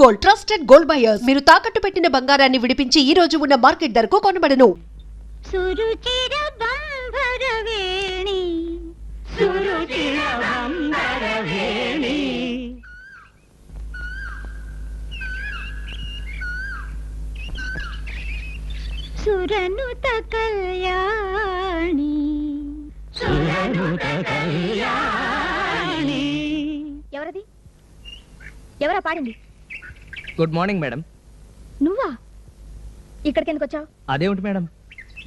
Gold, trusted gold buyers. మీరు తాకట్టు పెట్టిన బంగారాన్ని విడిపించి ఈ రోజు ఉన్న మార్కెట్ ధరకు కొనబడను. సురుచిర బంభరవేణి సురుచిర బంభరవేణి సురనుత కళ్యాణి సురనుత కళ్యాణి. ఎవరది? ఎవరా పాడింది? Good morning madam. నువ్వా? ఇక్కడికి ఎందుకు వచ్చావు? అదేమిటి మేడం,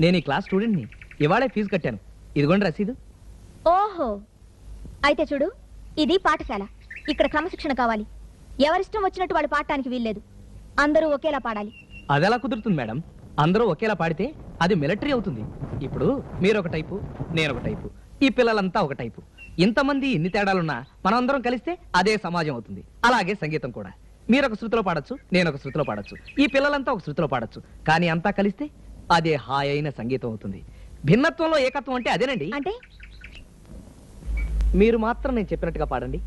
నేను ఈ క్లాస్ స్టూడెంట్ని. ఇవాళే ఫీజు కట్టాను. ఇదిగోండి రసీదు. ఓహో, అయితే చూడు, ఇది పాఠశాల. ఇక్కడ క్రమశిక్షణ కావాలి. ఎవరిష్టం వచ్చినట్టు వాళ్ళు పాడటానికి వీల్లేదు. అందరూ ఒకేలా పాడాలి. అదెలా కుదురుతుంది మేడం? అందరూ ఒకేలా పాడితే అది మిలిటరీ అవుతుంది. ఇప్పుడు మీరు ఒక టైపు, నేను ఒక టైపు, ఈ పిల్లలంతా ఒక టైపు. ఇంతమంది ఇన్ని తేడాలున్నా మనం అందరం కలిస్తే అదే సమాజం అవుతుంది. అలాగే సంగీతం కూడా. మీరు ఒక శృతిలో పాడొచ్చు, నేను ఒక శృతిలో పాడొచ్చు, ఈ పిల్లలంతా ఒక శృతిలో పాడొచ్చు. కానీ అంతా కలిస్తే అదే హాయ్ అయిన సంగీతం అవుతుంది. భిన్నత్వంలో ఏకత్వం అంటే అదేనండి. అంటే మీరు మాత్రం నేను చెప్పినట్టుగా పాడండి.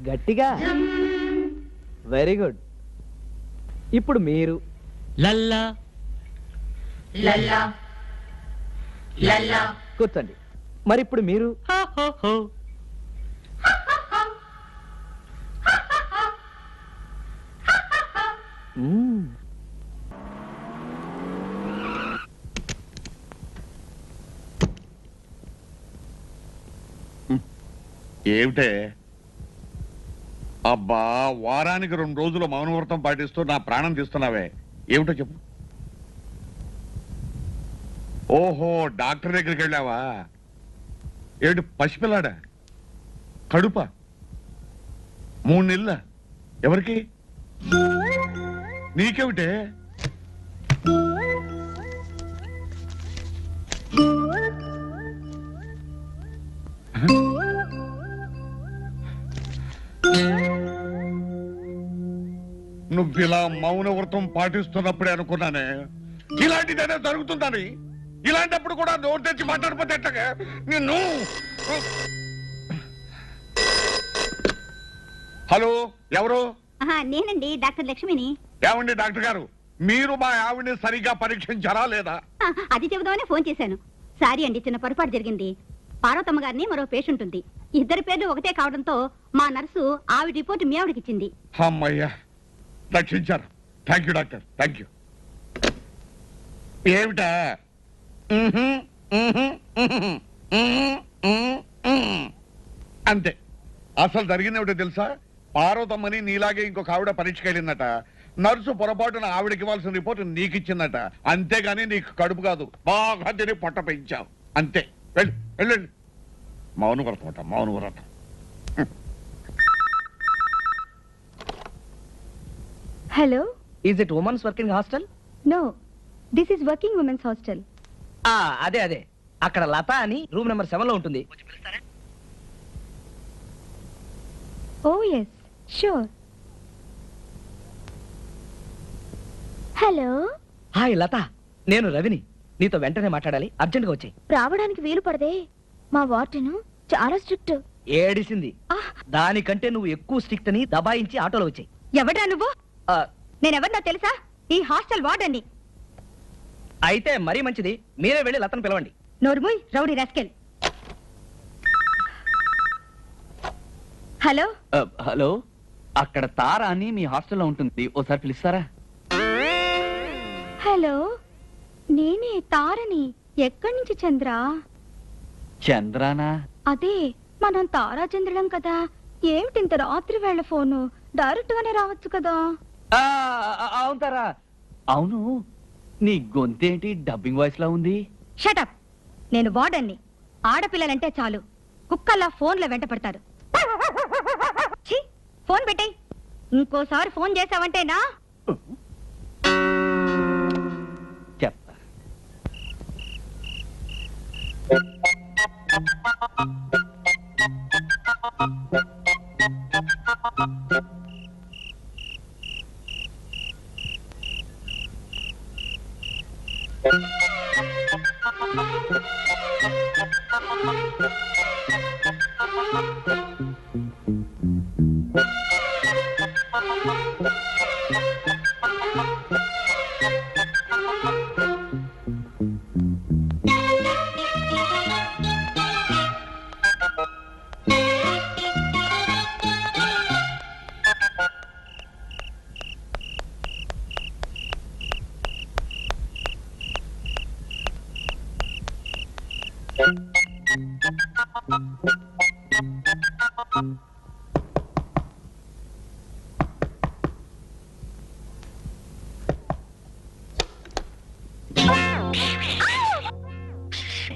గట్టిగా. Very good. ఇప్పుడు మీరు లల్లా లల్లా లల్లా కూర్చోండి. మరి ఇప్పుడు మీరు హో హో హో. ఏమిటే అబ్బా, వారానికి 2 రోజులు మౌనవ్రతం పాటిస్తూ నా ప్రాణం తీస్తున్నావే, ఏమిటో చెప్పు. ఓహో, డాక్టర్ దగ్గరికి వెళ్ళావా? ఏమిటి పసిపిల్లాడా? కడుప 3 నెలల? ఎవరికి? నీకేమిటే? నువ్విలా మౌనవ్రతం పాటిస్తున్నప్పుడే అనుకున్నానే ఇలాంటిదేదో జరుగుతుందని. ఇలాంటప్పుడు కూడా నోరు తెచ్చి మాట్లాడిపోతే ఎట్టగా నిన్ను. హలో, ఎవరు? నేనండి, డాక్టర్ లక్ష్మిని. ఏమండి డాక్టర్ గారు, మీరు మా ఆవిడ్ని సరిగ్గా పరీక్షించారా లేదా? అది చెబుదామని ఫోన్ చేశాను. సారీ అండి, చిన్న పొరపాటు జరిగింది. పార్వతమ్మ గారిని మరో పేషెంట్ ఉంది. ఇద్దరి పేర్లు ఒకటే కావడంతో మా నర్సు ఆవిడ రిపోర్ట్ మీ ఆవిడకి ఇచ్చింది. అమ్మయ్యా, రక్షించారు. Thank you doctor, thank you. ఏమిటా? అంతే. అసలు జరిగిందేమిటో తెలుసా? పార్వతమ్మని నీలాగే ఇంకొక ఆవిడ పరీక్షకి వెళ్ళిందట. నర్సు పొరపాటున ఆవిడకి ఇవ్వాల్సిన రిపోర్ట్ నీకు ఇచ్చిందట. అంతేగాని నీకు కడుపు కాదు, బాగా తిని పొట్ట పెంచావు. అంతే. వెళ్ళండి. మౌనవ్రతం అట, మౌనవ్రతం. Hello, is it women's working hostel? No, this is working women's hostel. అదే అదే, అక్కడ లత అని రూమ్ నెంబర్ 7 లో ఉంటుంది. ఓ ఎస్, షూర్. హలో. హాయ్ లత, నేను రవిని. నీతో వెంటనే మాట్లాడాలి, అర్జెంట్ గా వచ్చాయి. రావడానికి వీలు పడదే, మా వార్డెన్ చాలా స్ట్రిక్ట్. ఏడిసింది. దానికంటే నువ్వు ఎక్కువ స్ట్రిక్ట్ అని దబాయించి ఆటోలో వచ్చాయి. ఎవడ్రా నువ్వు? నేనెవరినో తెలుసా? ఈ హాస్టల్ వార్డెన్ని. అయితే మరీ మంచిది, మీరే వెళ్ళి లతను పిలవండి. నోర్ముయ్, రౌడీ రాస్కెల్. హలో. హలో, అక్కడ తారా అని మీ హాస్టల్లో ఉంటుంది, ఓసారి పిలుస్తారా? హలో, నేనే తారని. ఎక్కడి నుంచి చంద్ర? చంద్రానా? అదే, మనం తారాచంద్రులం కదా. ఏమిటింత రాత్రి వేళ ఫోను? డైరెక్ట్ గానే రావచ్చు కదా. అవును తారా. అవును, నీ గొంతేంటి డబ్బింగ్ వాయిస్ లా ఉంది? షటప్. నేను వార్డెన్ని. ఆడపిల్లలంటే చాలు కుక్కల్లా ఫోన్లో వెంట పడతారు. ఛీ, ఫోన్ పెట్టేయ్. ఇంకోసారి ఫోన్ చేసావంటే నా చెప్తా.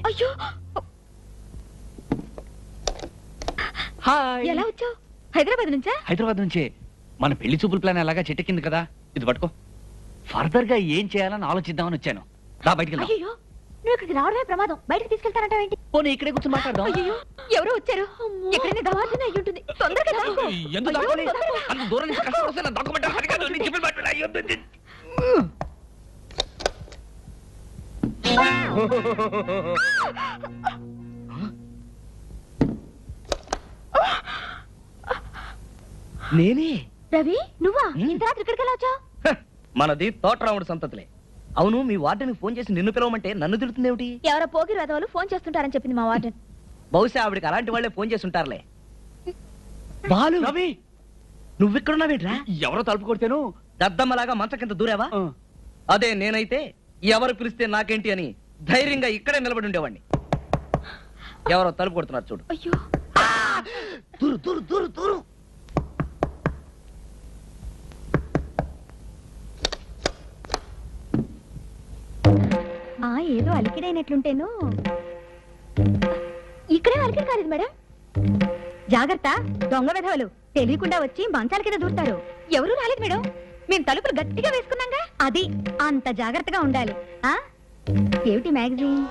అయ్యో, హాయ్. ఎలా వచ్చావు? హైదరాబాద్ నుంచా? హైదరాబాద్ నుంచే. మన పెళ్లి చూపుల ప్లాన్ ఎలాగా చెట్టెక్కింది కదా, ఇది పట్టుకో. ఫర్దర్ గా ఏం చేయాలని ఆలోచిద్దామని వచ్చాను. రా బయటికి వెళ్దాం. అయ్యో, నువ్వు ఇక్కడికి రావడమే ప్రమాదం. బయటకు తీసుకెళ్తానంటావేంటి? పోనీ ఇక్కడే కూర్చొని మాట్లాడదాం. అయ్యో, ఎవరో వచ్చారు. ఎక్కడైనా దవాఖాన అయ్యి ఉంటుంది. తొందరగా దాక్కో. ఎందుకు అయ్యో, దాక్కోని? తొందరగా. అంత దూరం నుంచి కష్టపడి వస్తే నా డాక్యుమెంట్ అది కాదు, నీ చెప్పిన మాట అయ్యో. నేనే. రవి, నువ్వా? ఇంత రాత్రి ఇక్కడికి ఎలా వచ్చావు? హ, మనది తోటరాముడు సంతతిలే. అవును, మీ వార్డెన్ ఫోన్ చేసి నిన్ను పిలవమంటే నన్ను తిడుతుందేమిటి? ఎవరో పోకిరి వెధవలు ఫోన్ చేస్తుంటారని చెప్పింది మా వార్డెన్. బహుశా ఆవిడకి అలాంటి వాళ్ళే ఫోన్ చేసి ఉంటారులే. బాలు, రవి, నువ్వెక్కడున్నావేట్రా? ఎవరో తలుపు కొడితేను. దద్దమ్మలాగా మంచ కింద దూరావా? అదే నేనైతే ఎవరు పిలిస్తే నాకేంటి అని ధైర్యంగా ఇక్కడే నిలబడి ఉండేవాడిని. ఎవరో తలుపు కొడుతున్నారు చూడు. అయ్యో, దూరు దూరు దూరు దూరు. ఏదో అలికిడైనట్లుంటేను. ఇక్కడే అలికిడి కాలేదు మేడం. జాగ్రత్త, దొంగ వెధవలు తెలియకుండా వచ్చి మంచాల కింద దూరుతారు. ఎవరూ రాలేదు మేడం. మేము తలుపులు గట్టిగా వేసుకున్నాగా. అది అంత జాగ్రత్తగా ఉండాలి. ఆ ఏమిటి మ్యాగజైన్?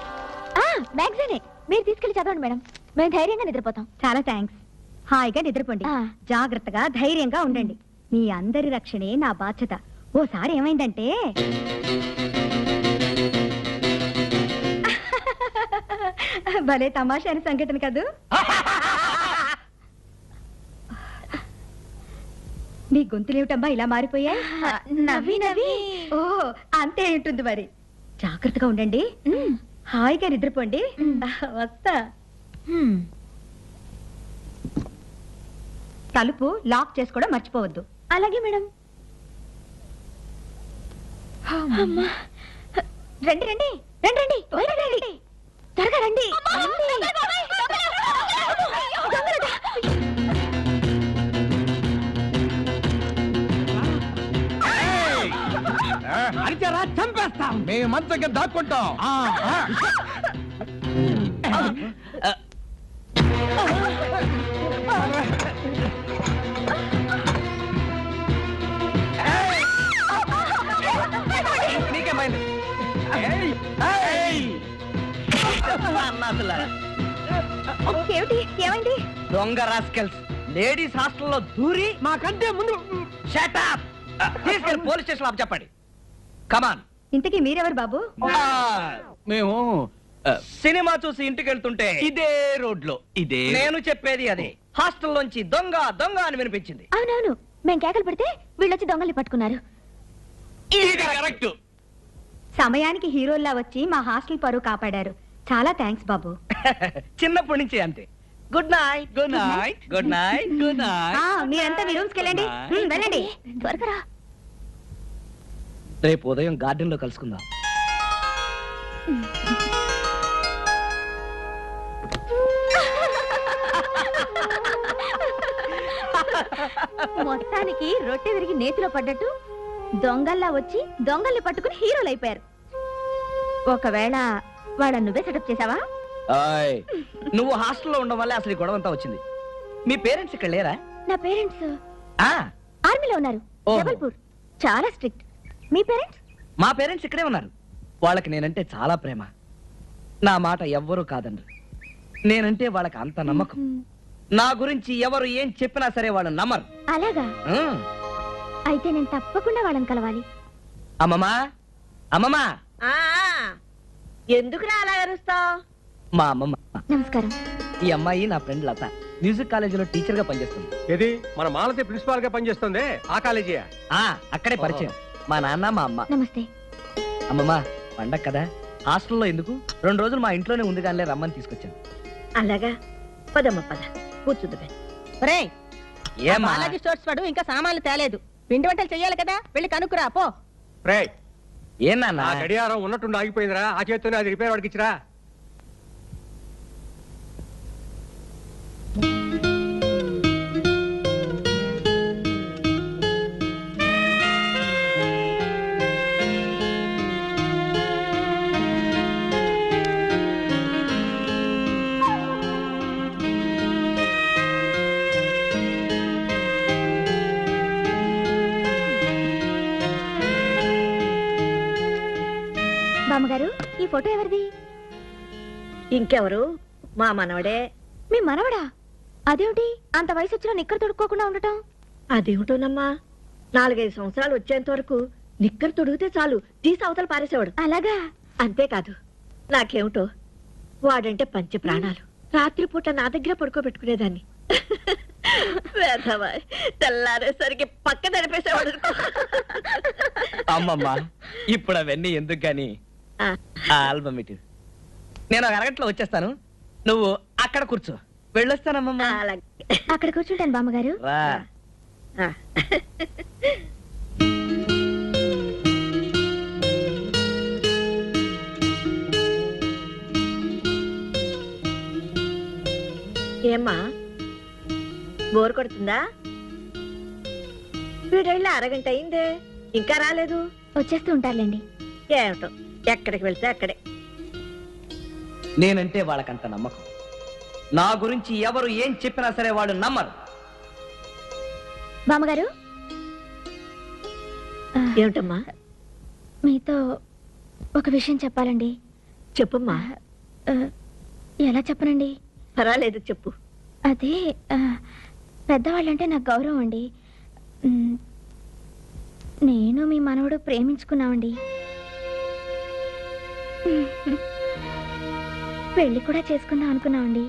మ్యాగజైనే. మీరు తీసుకెళ్లి చదవండి మేడం. మేము ధైర్యంగా నిద్రపోతాం. చాలా థ్యాంక్స్. హాయిగా నిద్రపోండి. జాగ్రత్తగా ధైర్యంగా ఉండండి. మీ అందరి రక్షణే నా బాధ్యత. ఓసారి ఏమైందంటే, భలే తమాషా సంఘటన కదూ. నీ గొంతులేమిటమ్మా ఇలా మారిపోయాయి? నవ్వి నవ్వి. ఓ, అంతే ఉంటుంది మరి. జాగ్రత్తగా ఉండండి. హాయిగా నిద్రపోండి. వస్తా. తలుపు లాక్ చేసుకోవడం మర్చిపోవద్దు. అలాగే మేడం. రండి రండి రండి రండి రండి, త్వరగా రండి. అరిచారా చంపేస్తాం. మేము మంచంగా దాక్కుంటాం. నీకేమైంది? ఏమిటి? ఏమైంది? దొంగ రాస్కెల్స్ లేడీస్ హాస్టల్లో దూరి మాకంటే ముందు షట్ అప్ తీసుకెళ్ళి పోలీస్ స్టేషన్ ఆఫ్ చెప్పండి. కమాన్. ఇంతకీ మీరెవరు బాబు? మేము సినిమా చూసి ఇంటికి వెళ్తుంటే ఇదే రోడ్ లో ఇదే. నేను చెప్పేది అదే. హాస్టల్లోంచి దొంగ దొంగ అని వినిపించింది. అవునవును, మేం కేకలు పెడితే వీళ్ళొచ్చి దొంగల్ని పట్టుకున్నారు. ఇది కరెక్ట్. సమయానికి హీరోల్లా వచ్చి మా హాస్టల్ పరువు కాపాడారు. చాలా థ్యాంక్స్ బాబు. చిన్నప్పటి నుంచి అంతే. Good night. Good night. Good night. Good night. మీరంతా మీ రూమ్స్కి వెళ్ళండి. వెళ్ళండి త్వరగా. రేపు ఉదయం గార్డెన్ లో కలుసుకుందాం. మొత్తానికి రొట్టె విరిగి నేతిలో పడ్డట్టు దొంగల్లా వచ్చి దొంగల్ని పట్టుకుని హీరోలు అయిపోయారు. ఒకవేళ వాళ్ళ నువ్వే సెటప్ చేసావా? నువ్వు హాస్టల్లో ఉండడం వల్లే అసలు ఈ గొడవ అంతా వచ్చింది. మీ పేరెంట్స్ ఇక్కడ లేరా? నా పేరెంట్స్ ఆ, ఆర్మీలో ఉన్నారు. ఓహో. జబల్పూర్. చాలా స్ట్రిక్ట్. మీ పేరెంట్స్? మా పేరెంట్స్ ఇక్కడే ఉన్నారు. వాళ్ళకి నేనంటే చాలా ప్రేమ. నా మాట ఎవ్వరూ కాదండి. నేనంటే వాళ్ళకి అంత నమ్మకం. నా గురించి ఎవరు ఏం చెప్పినా సరే వాళ్ళు నమ్మరు. అలాగా? అయితే నేను తప్పకుండా వాళ్ళని కలవాలి. అమ్మమ్మా, అమ్మమ్మా. ఎందుకు అలా అరుస్తావు? మా అమ్మమ్మ. నమస్కారం. ఈ అమ్మాయి నా ఫ్రెండ్ లత. మ్యూజిక్ కాలేజీలో టీచర్ గా పనిచేస్తుంది. ఏది మన మాలతి ప్రిన్సిపాల్ గా పనిచేస్తుంది ఆ కాలేజీయా? అక్కడే పరిచయం. మా నాన్న మా అమ్మ. నమస్తే. అమ్మమ్మ పండగ కదా హాస్టల్లో ఎందుకు 2 రోజులు మా ఇంట్లోనే ఉంది కానీ రమ్మని తీసుకొచ్చాను. అలాగా, పదమ్మ పద, కూర్చుంది. ఏమ్మా? బాలాజీ స్టోర్స్ వాడు ఇంకా సామాన్లు తేలేదు, పిండి వంటలు చెయ్యాలి కదా, వెళ్ళి కనుక్కురా పో. రే, ఏం నాన్న? ఆ గడియారం ఉన్నట్టుండి ఆగిపోయిందిరా, ఆ చేత్తోనే అది రిపేర్ వాడికి ఇచ్చిరా. బామ్మగారు, ఈ ఫోటో ఎవరిది? ఇంకెవరు, మా మనవడే. మీ మనవడా? అదేమిటి అంత వయసు వచ్చినా నిక్కరు తొడుక్కోకుండా ఉండటం? అదేమిటోనమ్మా, 4-5 సంవత్సరాలు వచ్చేంత వరకు నిక్కరు తొడిగితే చాలు తీసి అవతల పారేసేవాడు. అలాగా? అంతేకాదు, నాకేమిటో వాడంటే పంచ ప్రాణాలు. రాత్రిపూట నా దగ్గర పడుకోబెట్టుకునేదాన్ని. వేధవా, తెల్లారేసరికి పక్క నడిపేసేవాడు. అమ్మమ్మ ఇప్పుడు అవన్నీ ఎందుకు గాని ఆల్బమ్ ఇటు. నేను ఒక అరగంటలో వచ్చేస్తాను, నువ్వు అక్కడ కూర్చో. వెళ్ళొస్తానమ్మమ్మ. అలాగే. అక్కడ కూర్చుంటాను బామ్మగారు. రా. ఆ. ఏమ్మా, బోర్ కొడుతుందా? వీడెళ్ళి అరగంట అయిందే, ఇంకా రాలేదు. వచ్చేస్తూ ఉంటారులేండి. ఏమిటో, ఎక్కడికి వెళ్తే అక్కడే. నేనంటే వాళ్ళకంత నమ్మకం. నా గురించి ఎవరు ఏం చెప్పినా సరే వాళ్ళు నమ్మరు. బామ్మగారు, ఏమిటమ్మా? మీతో ఒక విషయం చెప్పాలండి. చెప్పమ్మా. ఆ, ఎలా చెప్పనండి? పర్వాలేదు, చెప్పు. అదే పెద్దవాళ్ళంటే నాకు గౌరవం అండి. నేను మీ మనవడు ప్రేమించుకున్నామండి. పెళ్లి కూడా చేసుకుందాం అనుకున్నామండి.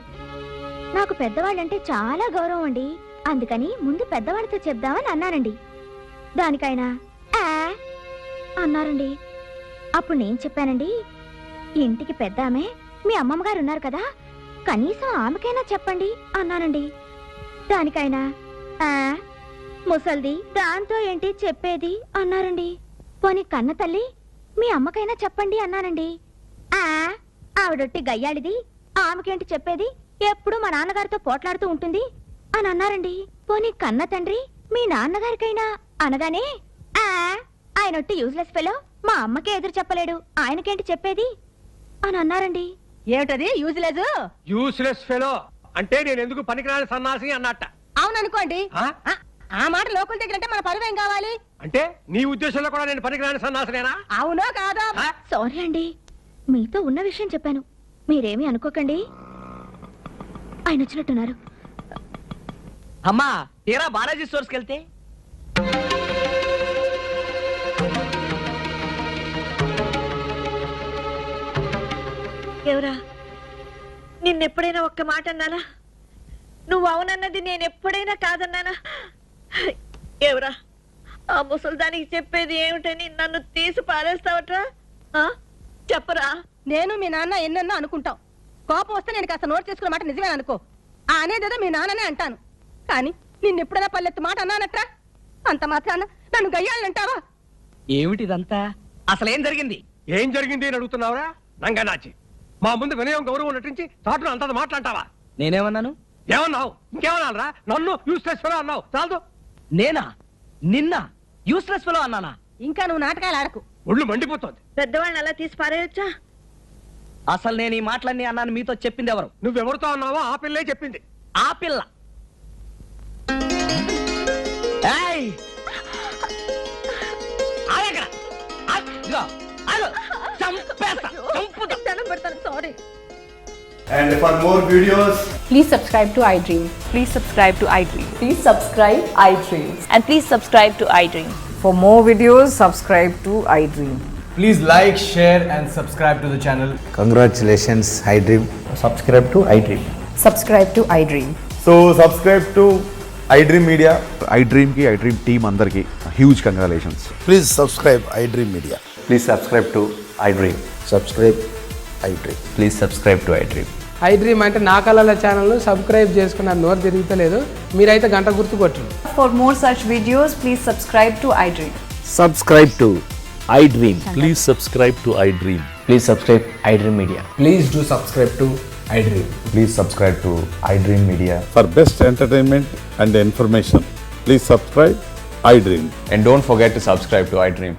నాకు పెద్దవాళ్ళంటే చాలా గౌరవం అండి. అందుకని ముందు పెద్దవాళ్ళతో చెప్దామని అన్నానండి. దానికైనా ఆ అన్నారండి. అప్పుడు నేను చెప్పానండి, ఇంటికి పెద్ద ఆమె మీ అమ్మమ్మ గారు ఉన్నారు కదా, కనీసం ఆమెకైనా చెప్పండి అన్నానండి. దానికైనా ఆ ముసల్ది దాంతో ఏంటి చెప్పేది అన్నారండి. పోనీ కన్న తల్లి మీ అమ్మకైనా చెప్పండి అన్నానండి. ఆ ఆవిడొట్టి గయ్యాడిది, ఆమెకేంటి చెప్పేది, ఎప్పుడు మా నాన్నగారితో పోట్లాడుతూ ఉంటుంది అని అన్నారండి. పోనీ కన్న తండ్రి మీ నాన్నగారికైనా అనగానే ఆ ఆయనొట్టి యూజ్లెస్ ఫెలో, మా అమ్మకే ఎదురు చెప్పలేడు, ఆయనకేంటి చెప్పేది అని అన్నారండి. ఏమిటది యూజ్లెస్? యూస్లెస్ ఫెలో అంటే నేను ఎందుకు పనికిరాని సన్నాసి అన్నట్ట. అవుననుకోండి. ఆ? ఆ మాట లోకల్ దగ్గర అంటే మన పరువేం కావాలి? అంటే నీ ఉద్దేశంలో కూడా నేను పనికిరాని సన్నాసినేనా? అవునో కాదా? సారీ అండి, మీతో ఉన్న విషయం చెప్పాను, మీరేమీ అనుకోకండి. ఆయన వచ్చినట్టున్నారు. అమ్మా తీరా బాలాజీ స్టోర్స్కి వెళ్తే ఎవరా? నిన్నెప్పుడైనా ఒక్క మాట అన్నానా? నువ్వు అవునన్నది నేను ఎప్పుడైనా కాదన్నానా? ఎవరా? ఆ ముసల్దానికి చెప్పేది ఏమిటని నన్ను తీసి పారేస్తావట్రా? చెప్పరా? నేను మీ నాన్న ఎన్నెన్నో అనుకుంటాం. కోపం వస్తే నేను కాస్త నోట్ చేసుకున్న మాట నిజమే అనుకో. ఆ అనేదేదో మీ నాన్ననే అంటాను, కానీ నిన్నెప్పుడైనా పల్లెత్తు మాట అన్నానట్రా? అంత మాత్రాన నన్ను గయ్యాలంటావా? ఏమిటిదంతా? అసలేం జరిగింది? ఏం జరిగింది అని అడుగుతున్నావురా నంగనాచి? మా ముందు వినయం గౌరవం నటించి చాటును అంత మాట్లాంటావా? నేనేమన్నాను? ఏమన్నావు? ఇంకేమన్నారా? నన్ను యూస్లెస్ ఫెలో అన్నావు. చాలు. నేనా? నిన్న యూస్లెస్ ఫెలో అన్నానా? ఇంకా నువ్వు నాటకాలు ఆడకు. ఒళ్ళు మండిపోతుంది. పెద్దవాళ్ళని అలా తీసి పారేయొచ్చా? అసలు నేను ఈ మాటలన్నీ అన్నాను మీతో చెప్పింది ఎవరు? నువ్వెవరితో అన్నావో ఆ పిల్లే చెప్పింది. ఆ పిల్ల. ఏయ్! ఆగక్కడ. ఇదిగో, ఆగు. చంపేస్తా. చంపుతా. Sorry. And for more videos, Please subscribe to iDream. Please subscribe to iDream. Please subscribe iDream. And please subscribe to iDream. For more videos, subscribe to iDream. please like, share and subscribe to the channel. Congratulations, iDream. Subscribe to iDream. Subscribe to iDream. So subscribe to iDream Media. iDream కి iDream team అందరికి huge congratulations. Please subscribe iDream Media. Please subscribe to iDream. Subscribe iDream. Please subscribe to iDream. iDream అంటే నా కళల channel subscribe చేసుకున్న నోరు తిరుగుతలేదు. మీరైతే గంట గుర్తు కొట్టండి. For more such videos, please subscribe to iDream. Subscribe to iDream. Please subscribe to iDream. Please subscribe iDream media. Please do subscribe to iDream. Please subscribe to iDream media. For best entertainment and information, please subscribe iDream. And don't forget to subscribe to iDream.